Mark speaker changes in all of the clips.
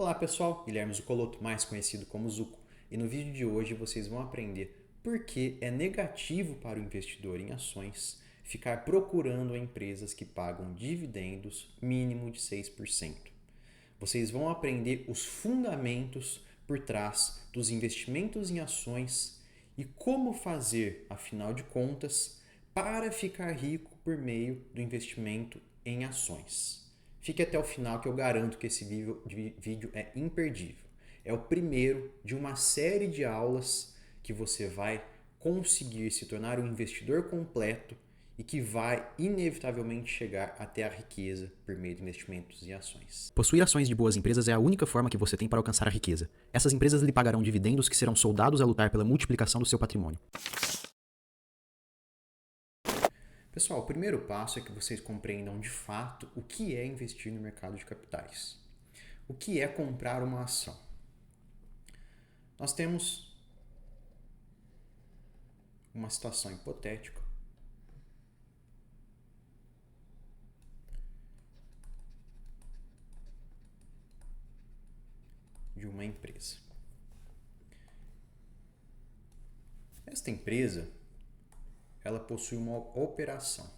Speaker 1: Olá pessoal, Guilherme Zucoloto, mais conhecido como Zuco, e no vídeo de hoje vocês vão aprender por que é negativo para o investidor em ações ficar procurando empresas que pagam dividendos mínimo de 6%. Vocês vão aprender os fundamentos por trás dos investimentos em ações e como fazer, afinal de contas, para ficar rico por meio do investimento em ações. Fique até o final que eu garanto que esse vídeo é imperdível. É o primeiro de uma série de aulas que você vai conseguir se tornar um investidor completo e que vai inevitavelmente chegar até a riqueza por meio de investimentos em ações.
Speaker 2: Possuir ações de boas empresas é a única forma que você tem para alcançar a riqueza. Essas empresas lhe pagarão dividendos que serão soldados a lutar pela multiplicação do seu patrimônio.
Speaker 1: Pessoal, o primeiro passo é que vocês compreendam de fato o que é investir no mercado de capitais. O que é comprar uma ação? Nós temos uma situação hipotética de uma empresa. Esta empresa, ela possui uma operação.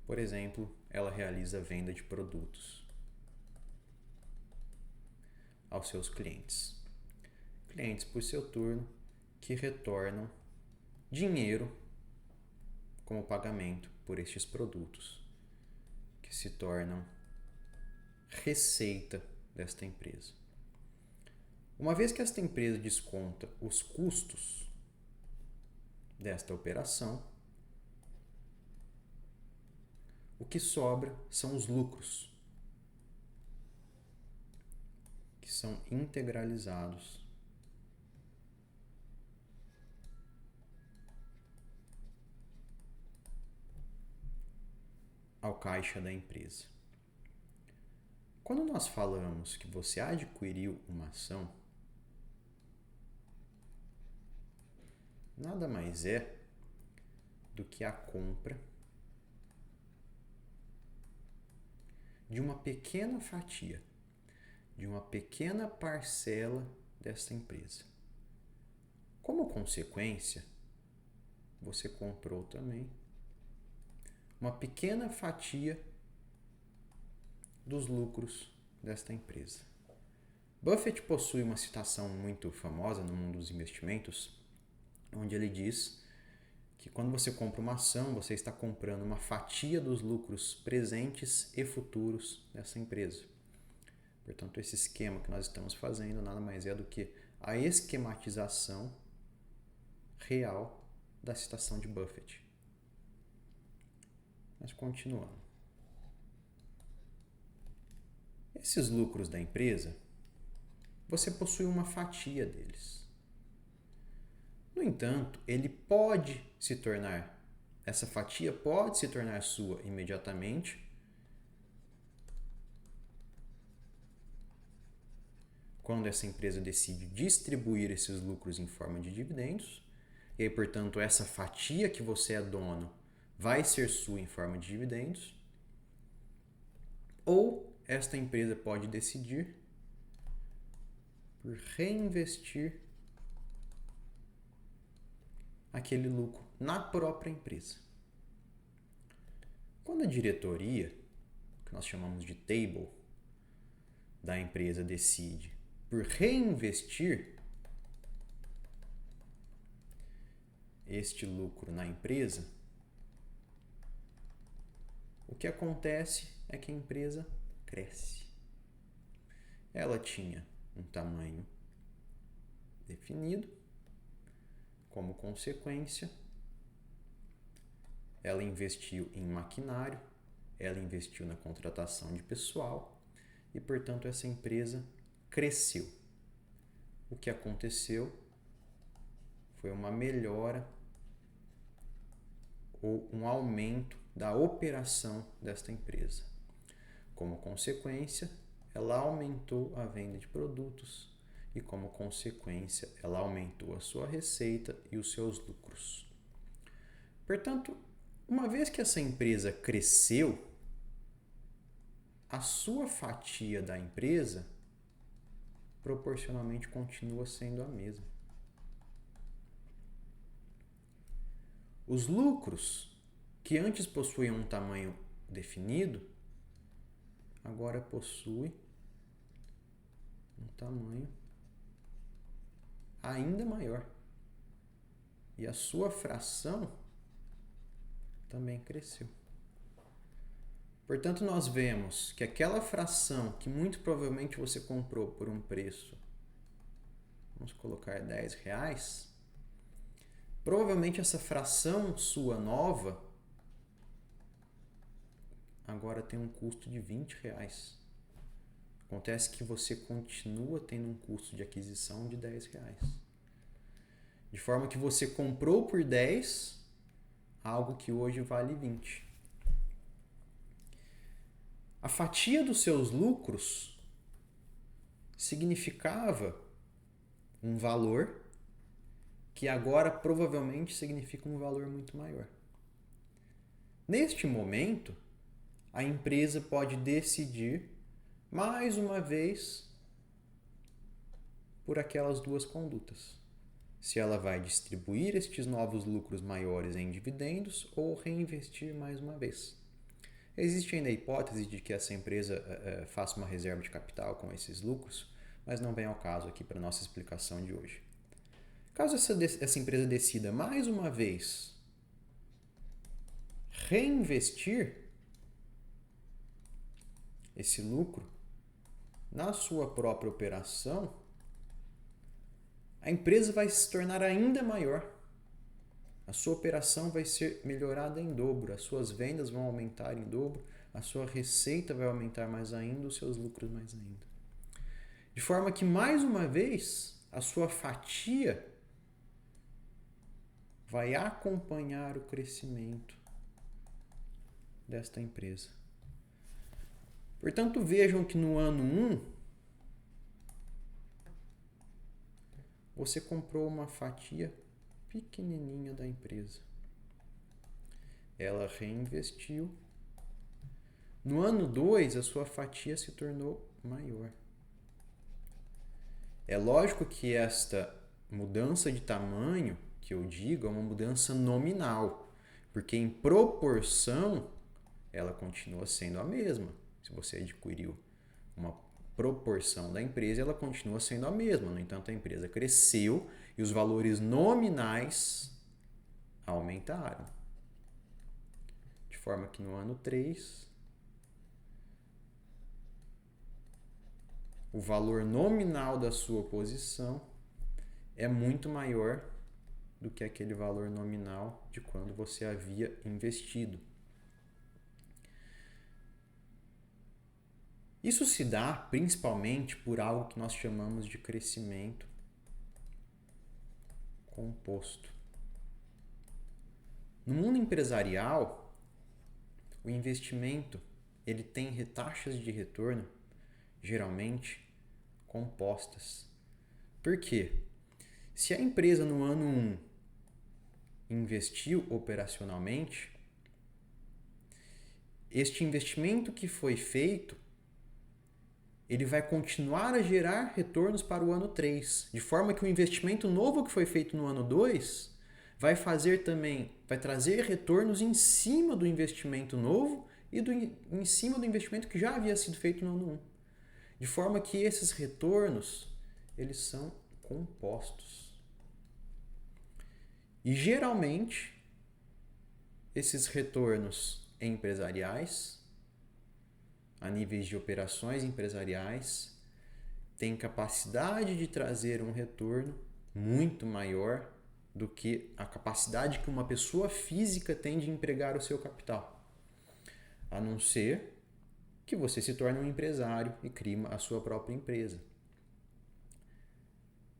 Speaker 1: Por exemplo, ela realiza a venda de produtos aos seus clientes. Clientes, por seu turno, que retornam dinheiro como pagamento por estes produtos, que se tornam receita desta empresa. Uma vez que esta empresa desconta os custos desta operação, o que sobra são os lucros, que são integralizados ao caixa da empresa. Quando nós falamos que você adquiriu uma ação, nada mais é do que a compra de uma pequena fatia, de uma pequena parcela desta empresa. Como consequência, você comprou também uma pequena fatia dos lucros desta empresa. Buffett possui uma citação muito famosa no mundo dos investimentos, onde ele diz que quando você compra uma ação, você está comprando uma fatia dos lucros presentes e futuros dessa empresa. Portanto, esse esquema que nós estamos fazendo nada mais é do que a esquematização real da citação de Buffett. Mas continuando. Esses lucros da empresa, você possui uma fatia deles. No entanto, essa fatia pode se tornar sua imediatamente, quando essa empresa decide distribuir esses lucros em forma de dividendos, e aí, portanto, essa fatia que você é dono vai ser sua em forma de dividendos, ou esta empresa pode decidir por reinvestir aquele lucro na própria empresa. Quando a diretoria, que nós chamamos de table, da empresa decide por reinvestir este lucro na empresa, o que acontece é que a empresa cresce. Ela tinha um tamanho definido, como consequência, ela investiu em maquinário, ela investiu na contratação de pessoal e, portanto, essa empresa cresceu. O que aconteceu foi uma melhora ou um aumento da operação desta empresa. Como consequência, ela aumentou a venda de produtos e, como consequência, ela aumentou a sua receita e os seus lucros. Portanto, Uma vez que essa empresa cresceu, a sua fatia da empresa proporcionalmente continua sendo a mesma. Os lucros, que antes possuíam um tamanho definido, agora possuem um tamanho ainda maior. E a sua fração também cresceu. Portanto, nós vemos que aquela fração que muito provavelmente você comprou por um preço, vamos colocar R$10, provavelmente essa fração sua nova agora tem um custo de R$20. Acontece que você continua tendo um custo de aquisição de R$10. De forma que você comprou por 10 algo que hoje vale 20. A fatia dos seus lucros significava um valor que agora provavelmente significa um valor muito maior. Neste momento, a empresa pode decidir mais uma vez por aquelas duas condutas. Se ela vai distribuir estes novos lucros maiores em dividendos ou reinvestir mais uma vez. Existe ainda a hipótese de que essa empresa faça uma reserva de capital com esses lucros, mas não vem ao caso aqui para a nossa explicação de hoje. Caso essa empresa decida mais uma vez reinvestir esse lucro na sua própria operação, a empresa vai se tornar ainda maior. A sua operação vai ser melhorada em dobro, as suas vendas vão aumentar em dobro, a sua receita vai aumentar mais ainda, os seus lucros mais ainda. De forma que, mais uma vez, a sua fatia vai acompanhar o crescimento desta empresa. Portanto, vejam que no ano 1, você comprou uma fatia pequenininha da empresa. Ela reinvestiu. No ano 2, a sua fatia se tornou maior. É lógico que esta mudança de tamanho, que eu digo, é uma mudança nominal, porque em proporção ela continua sendo a mesma. Se você adquiriu uma proporção da empresa, ela continua sendo a mesma. No entanto, a empresa cresceu e os valores nominais aumentaram. De forma que no ano 3, o valor nominal da sua posição é muito maior do que aquele valor nominal de quando você havia investido. Isso se dá principalmente por algo que nós chamamos de crescimento composto. No mundo empresarial, o investimento ele tem taxas de retorno geralmente compostas. Por quê? Se a empresa no ano 1 investiu operacionalmente, este investimento que foi feito ele vai continuar a gerar retornos para o ano 3, de forma que o investimento novo que foi feito no ano 2 vai trazer retornos em cima do investimento novo e em cima do investimento que já havia sido feito no ano 1. De forma que esses retornos, eles são compostos. E geralmente, esses retornos empresariais, a níveis de operações empresariais, tem capacidade de trazer um retorno muito maior do que a capacidade que uma pessoa física tem de empregar o seu capital. A não ser que você se torne um empresário e crie a sua própria empresa.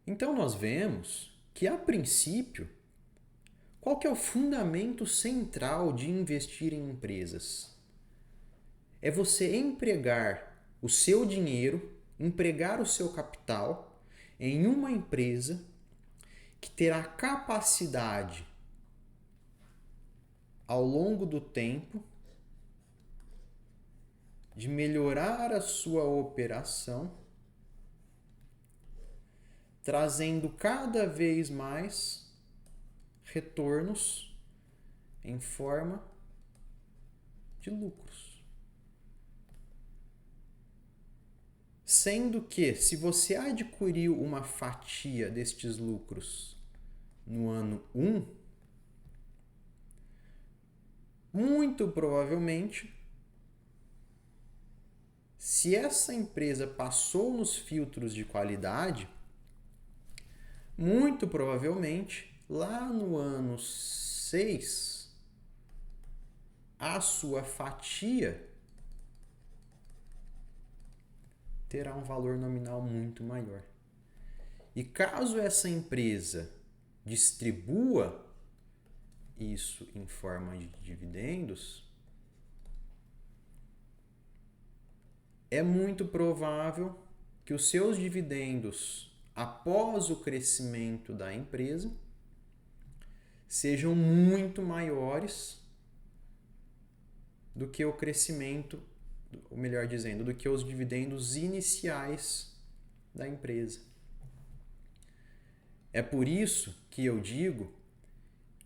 Speaker 1: Então nós vemos que, a princípio, qual que é o fundamento central de investir em empresas? É você empregar o seu dinheiro, empregar o seu capital em uma empresa que terá capacidade ao longo do tempo, de melhorar a sua operação, trazendo cada vez mais retornos em forma de lucros. Sendo que, se você adquiriu uma fatia destes lucros no ano 1, muito provavelmente, se essa empresa passou nos filtros de qualidade, muito provavelmente, lá no ano 6, a sua fatia terá um valor nominal muito maior. E caso essa empresa distribua isso em forma de dividendos, é muito provável que os seus dividendos, após o crescimento da empresa, sejam muito maiores do que o crescimento, ou melhor dizendo, do que os dividendos iniciais da empresa. É por isso que eu digo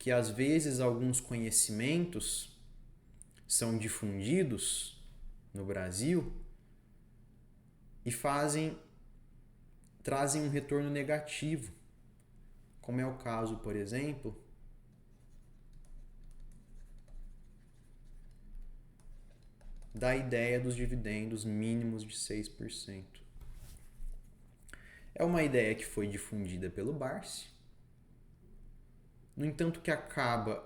Speaker 1: que às vezes alguns conhecimentos são difundidos no Brasil e trazem um retorno negativo, como é o caso, por exemplo, da ideia dos dividendos mínimos de 6%. É uma ideia que foi difundida pelo Barsi, no entanto que acaba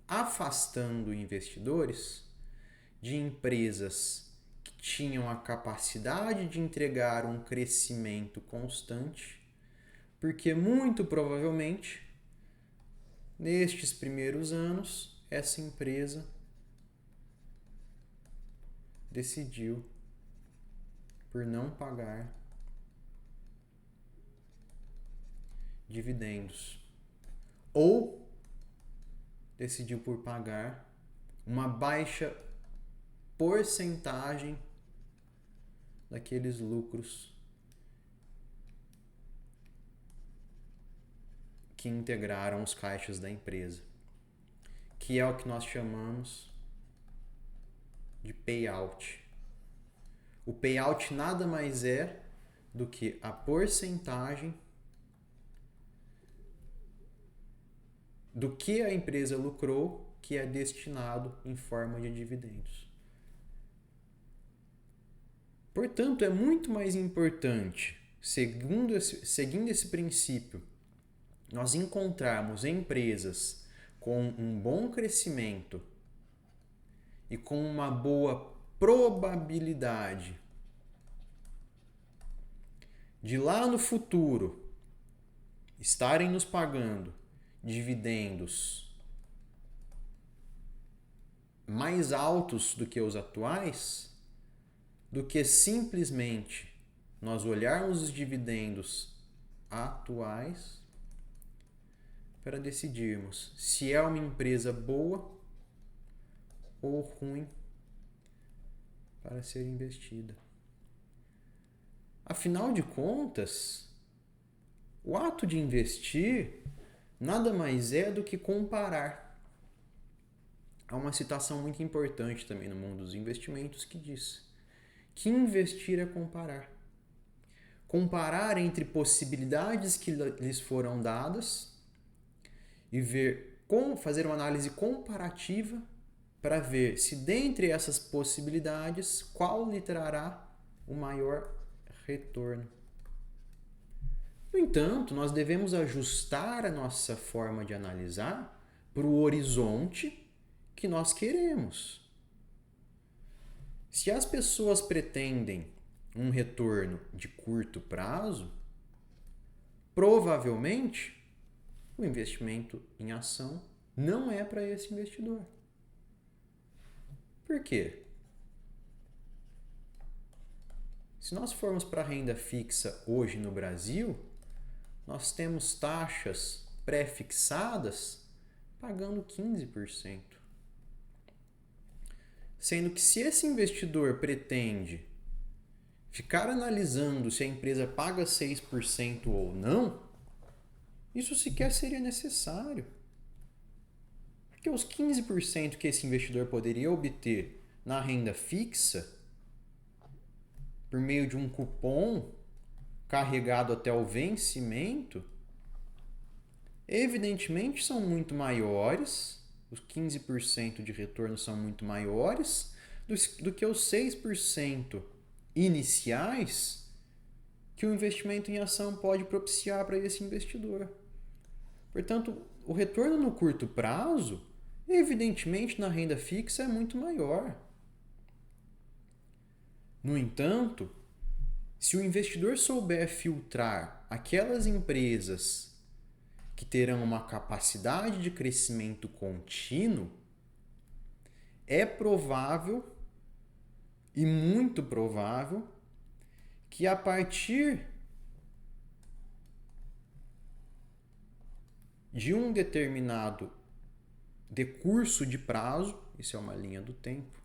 Speaker 1: afastando investidores de empresas que tinham a capacidade de entregar um crescimento constante, porque muito provavelmente, nestes primeiros anos, essa empresa decidiu por não pagar dividendos ou decidiu por pagar uma baixa porcentagem daqueles lucros que integraram os caixas da empresa, que é o que nós chamamos de payout. O payout nada mais é do que a porcentagem do que a empresa lucrou que é destinado em forma de dividendos. Portanto, é muito mais importante, seguindo esse princípio, nós encontrarmos empresas com um bom crescimento e com uma boa probabilidade de lá no futuro estarem nos pagando dividendos mais altos do que os atuais, do que simplesmente nós olharmos os dividendos atuais para decidirmos se é uma empresa boa ou ruim para ser investida. Afinal de contas, o ato de investir nada mais é do que comparar. Há uma citação muito importante também no mundo dos investimentos que diz que investir é comparar. Comparar entre possibilidades que lhes foram dadas e fazer uma análise comparativa para ver se dentre essas possibilidades qual lhe trará o maior retorno. No entanto, nós devemos ajustar a nossa forma de analisar para o horizonte que nós queremos. Se as pessoas pretendem um retorno de curto prazo, provavelmente o investimento em ação não é para esse investidor. Por quê? Se nós formos para a renda fixa hoje no Brasil, nós temos taxas pré-fixadas pagando 15%. Sendo que se esse investidor pretende ficar analisando se a empresa paga 6% ou não, isso sequer seria necessário. Porque os 15% que esse investidor poderia obter na renda fixa, por meio de um cupom carregado até o vencimento, evidentemente são muito maiores, os 15% de retorno são muito maiores do que os 6% iniciais que o investimento em ação pode propiciar para esse investidor. Portanto, o retorno no curto prazo, evidentemente na renda fixa, é muito maior. No entanto, se o investidor souber filtrar aquelas empresas que terão uma capacidade de crescimento contínuo, é provável e muito provável que a partir de um determinado decurso de prazo, isso é uma linha do tempo,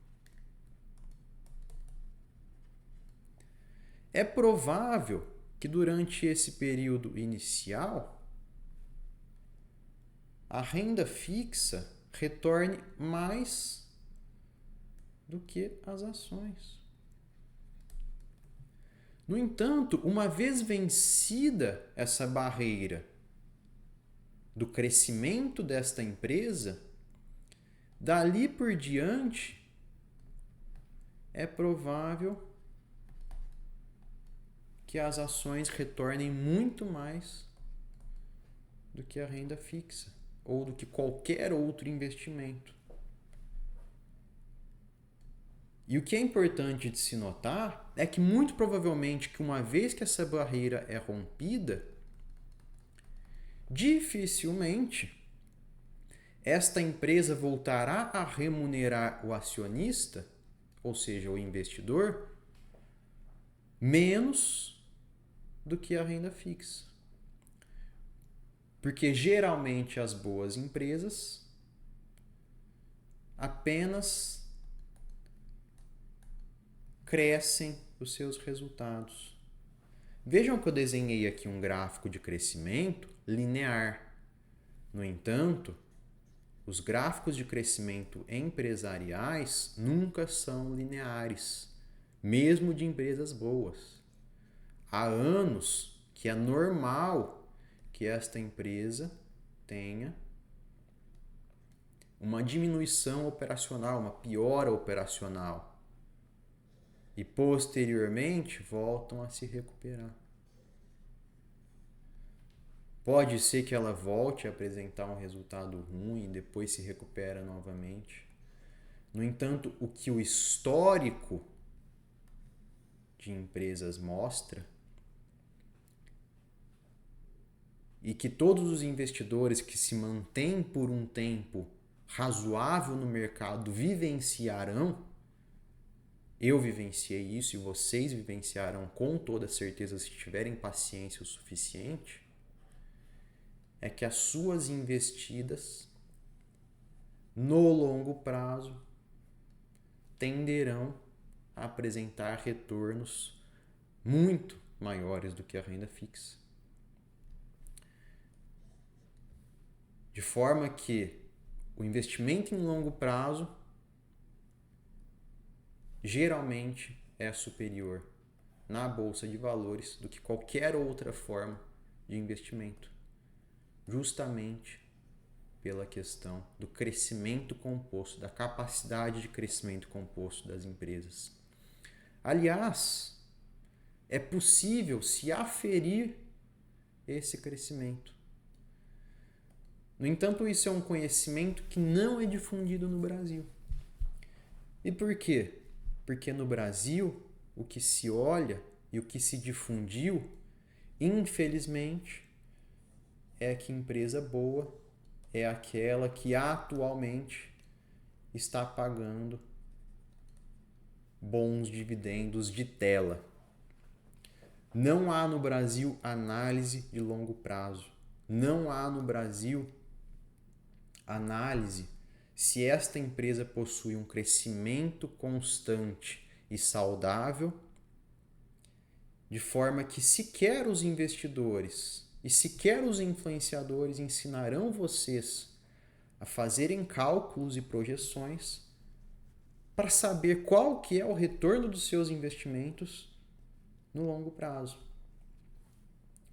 Speaker 1: é provável que durante esse período inicial a renda fixa retorne mais do que as ações. No entanto, uma vez vencida essa barreira do crescimento desta empresa, dali por diante é provável que as ações retornem muito mais do que a renda fixa ou do que qualquer outro investimento. E o que é importante de se notar é que muito provavelmente que uma vez que essa barreira é rompida, dificilmente esta empresa voltará a remunerar o acionista, ou seja, o investidor, menos do que a renda fixa. Porque geralmente as boas empresas apenas crescem os seus resultados. Vejam que eu desenhei aqui um gráfico de crescimento linear. No entanto, os gráficos de crescimento empresariais nunca são lineares, mesmo de empresas boas. Há anos que é normal que esta empresa tenha uma diminuição operacional, uma piora operacional. E posteriormente voltam a se recuperar. Pode ser que ela volte a apresentar um resultado ruim e depois se recupera novamente. No entanto, o que o histórico de empresas mostra e que todos os investidores que se mantêm por um tempo razoável no mercado vivenciarão, eu vivenciei isso e vocês vivenciarão com toda certeza se tiverem paciência o suficiente, é que as suas investidas no longo prazo tenderão a apresentar retornos muito maiores do que a renda fixa. De forma que o investimento em longo prazo geralmente é superior na bolsa de valores do que qualquer outra forma de investimento, justamente pela questão do crescimento composto, da capacidade de crescimento composto das empresas. Aliás, é possível se aferir esse crescimento. No entanto, isso é um conhecimento que não é difundido no Brasil. E por quê? Porque no Brasil, o que se olha e o que se difundiu, infelizmente, é que empresa boa é aquela que atualmente está pagando bons dividendos de tela. Não há no Brasil análise de longo prazo. Não há no Brasil análise se esta empresa possui um crescimento constante e saudável, de forma que sequer os investidores e sequer os influenciadores ensinarão vocês a fazerem cálculos e projeções para saber qual que é o retorno dos seus investimentos no longo prazo.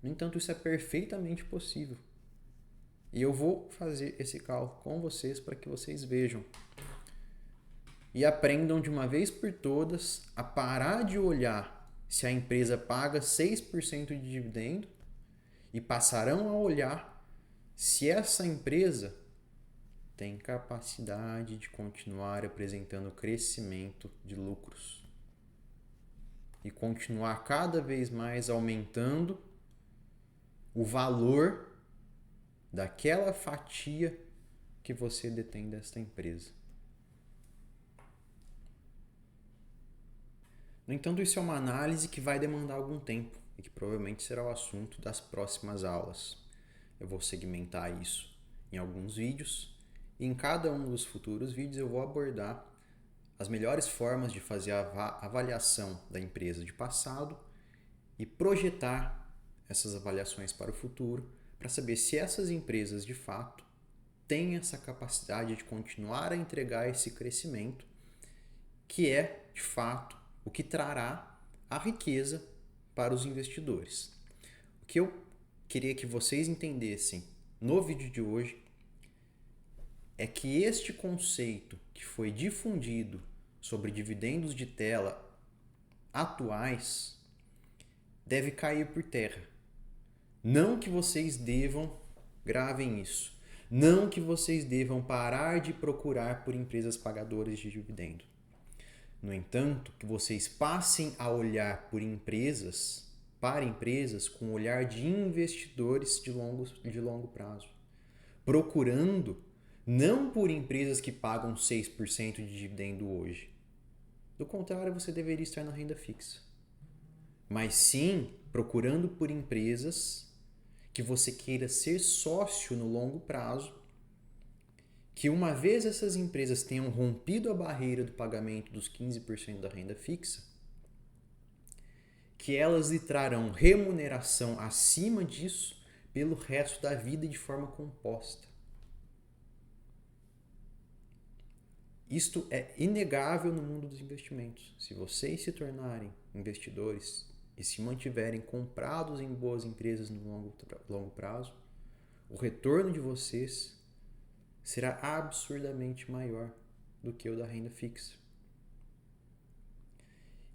Speaker 1: No entanto, isso é perfeitamente possível. E eu vou fazer esse cálculo com vocês para que vocês vejam e aprendam de uma vez por todas a parar de olhar se a empresa paga 6% de dividendo e passarão a olhar se essa empresa tem capacidade de continuar apresentando crescimento de lucros e continuar cada vez mais aumentando o valor daquela fatia que você detém desta empresa. No entanto, isso é uma análise que vai demandar algum tempo e que provavelmente será o assunto das próximas aulas. Eu vou segmentar isso em alguns vídeos e em cada um dos futuros vídeos eu vou abordar as melhores formas de fazer a avaliação da empresa de passado e projetar essas avaliações para o futuro para saber se essas empresas de fato têm essa capacidade de continuar a entregar esse crescimento que é, de fato, o que trará a riqueza para os investidores. O que eu queria que vocês entendessem no vídeo de hoje é que este conceito que foi difundido sobre dividendos de tela atuais deve cair por terra. Não que vocês gravem isso, não que vocês devam parar de procurar por empresas pagadoras de dividendo. No entanto, que vocês passem a olhar para empresas com o olhar de investidores de longo prazo, procurando não por empresas que pagam 6% de dividendo hoje. Do contrário, você deveria estar na renda fixa. Mas sim procurando por empresas que você queira ser sócio no longo prazo, que uma vez essas empresas tenham rompido a barreira do pagamento dos 15% da renda fixa, que elas lhe trarão remuneração acima disso pelo resto da vida de forma composta. Isto é inegável no mundo dos investimentos. Se vocês se tornarem investidores e se mantiverem comprados em boas empresas no longo prazo, o retorno de vocês será absurdamente maior do que o da renda fixa.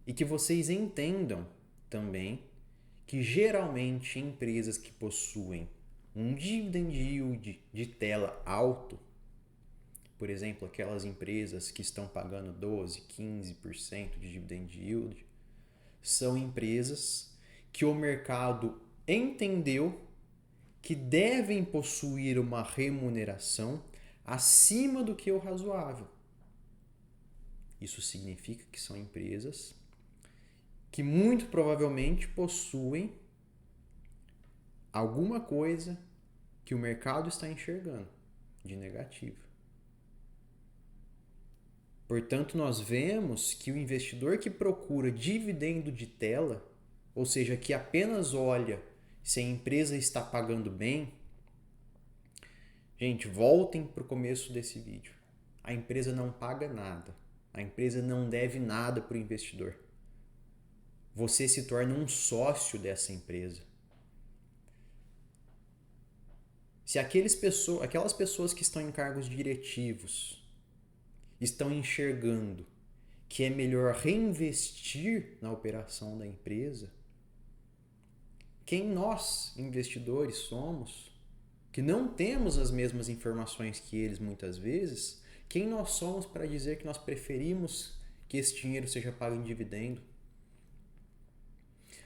Speaker 1: E que vocês entendam também que geralmente empresas que possuem um dividend yield de tela alto, por exemplo, aquelas empresas que estão pagando 12, 15% de dividend yield, são empresas que o mercado entendeu que devem possuir uma remuneração acima do que o razoável. Isso significa que são empresas que muito provavelmente possuem alguma coisa que o mercado está enxergando de negativo. Portanto, nós vemos que o investidor que procura dividendo de tela, ou seja, que apenas olha se a empresa está pagando bem, gente, voltem para o começo desse vídeo. A empresa não paga nada. A empresa não deve nada para o investidor. Você se torna um sócio dessa empresa. Se aquelas pessoas que estão em cargos diretivos estão enxergando que é melhor reinvestir na operação da empresa, quem nós, investidores, somos, que não temos as mesmas informações que eles muitas vezes, quem nós somos para dizer que nós preferimos que esse dinheiro seja pago em dividendo?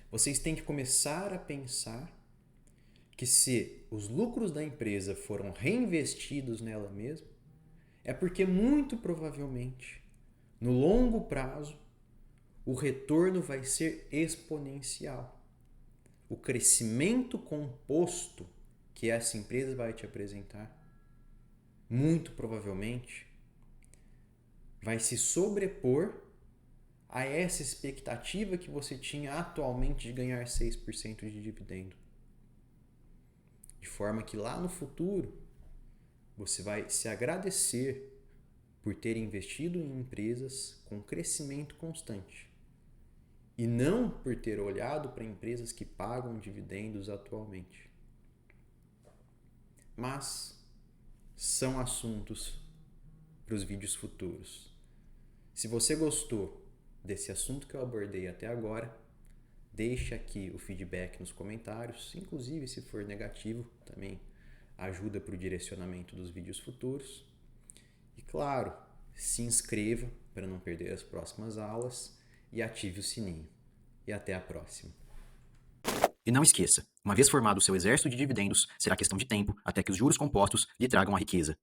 Speaker 1: Vocês têm que começar a pensar que se os lucros da empresa foram reinvestidos nela mesma, é porque muito provavelmente, no longo prazo, o retorno vai ser exponencial. O crescimento composto que essa empresa vai te apresentar, muito provavelmente, vai se sobrepor a essa expectativa que você tinha atualmente de ganhar 6% de dividendo. De forma que lá no futuro você vai se agradecer por ter investido em empresas com crescimento constante e não por ter olhado para empresas que pagam dividendos atualmente. Mas são assuntos para os vídeos futuros. Se você gostou desse assunto que eu abordei até agora, deixe aqui o feedback nos comentários, inclusive se for negativo, também ajuda para o direcionamento dos vídeos futuros. E claro, se inscreva para não perder as próximas aulas e ative o sininho. E até a próxima.
Speaker 2: E não esqueça, uma vez formado o seu exército de dividendos, será questão de tempo até que os juros compostos lhe tragam a riqueza.